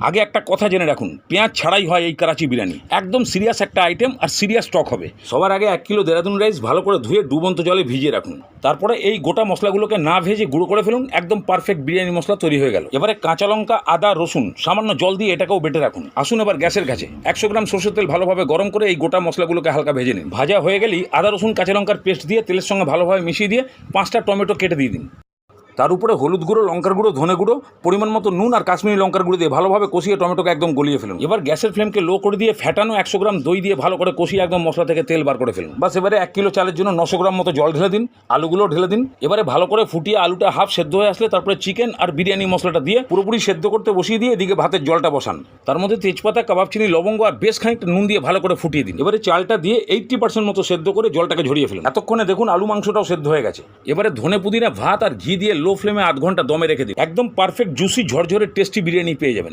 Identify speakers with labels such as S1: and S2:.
S1: আগে একটা কথা জেনে রাখুন, পেঁয়াজ ছাড়াই হয় এই করাচি বিরিয়ানি। একদম সিরিয়াস একটা আইটেম আর সিরিয়াস স্টক হবে। সবার আগে 1 কিলো দেরাদুন রাইস ভালো করে ধুয়ে ডুবন্ত জলে ভিজিয়ে রাখুন। তারপরে এই গোটা মশলাগুলোকে না ভেজে গুঁড়ো করে ফেলুন। একদম পারফেক্ট বিরিয়ানি মশলা তৈরি হয়ে গেল। এবারে কাঁচা লঙ্কা, আদা, রসুন সামান্য জল দিয়ে এটাকেও বেটে রাখুন। আসুন এবার গ্যাসের কাছে 100 গ্রাম সরষের তেল ভালোভাবে গরম করে এই গোটা মশলাগুলোকে হালকা ভেজে নিন। ভাজা হয়ে গেলেই আদা, রসুন, কাঁচা লঙ্কার পেস্ট দিয়ে তেলের সঙ্গে ভালোভাবে মিশিয়ে দিয়ে 5টা টমেটো কেটে দিয়ে দিন। তার উপরে হলুদ গুঁড়ো, লঙ্কার গুঁড়ো, ধনে গুঁড়ো, পরিমাণ মতো নুন আর কাশ্মীরি লঙ্কার গুঁড়ো দিয়ে ভালোভাবে কষিয়ে টমেটোকে একদম গলিয়ে ফেলুন। এবার গ্যাসের ফ্লেমকে লো করে দিয়ে ফ্যাটানো 100 গ্রাম দই দিয়ে ভালো করে কষিয়ে একদম মশলা থেকে তেল বার করে ফেলুন। বাস এবারে 1 কিলো চালের জন্য 900 গ্রাম মতো জল ঢেলে দিন। আলুগুলো ঢেলে দিন। এবারে ভালো করে ফুটিয়ে আলুটা হাফ সেদ্ধ হয়ে আসলে তারপরে চিকেন আর বিরিয়ানি মশলাটা দিয়ে পুরোপুরি সেদ্ধ করতে বসিয়ে দিয়ে এদিকে ভাতের জলটা বসান। তার মধ্যে তেজপাতা, কাবাব চিনি, লবঙ্গ আর বেশ খানিকটা নুন দিয়ে ভালো করে ফুটিয়ে দিন। এবারে চালটা দিয়ে 80% মতো সেদ্ধ করে জলটাকে ঝরিয়ে ফেলুন। এতক্ষণে দেখুন আলু মাংসটাও সেদ্ধ হয়ে গেছে। এবারে ধনে পুদিনা, ভাত আর ঘি দিয়ে লো ফ্লেমে 8 ঘন্টা দমে রেখে দিন। একদম পারফেক্ট জুসি ঝরঝরে টেস্টি বিরিয়ানি পেয়ে যাবেন।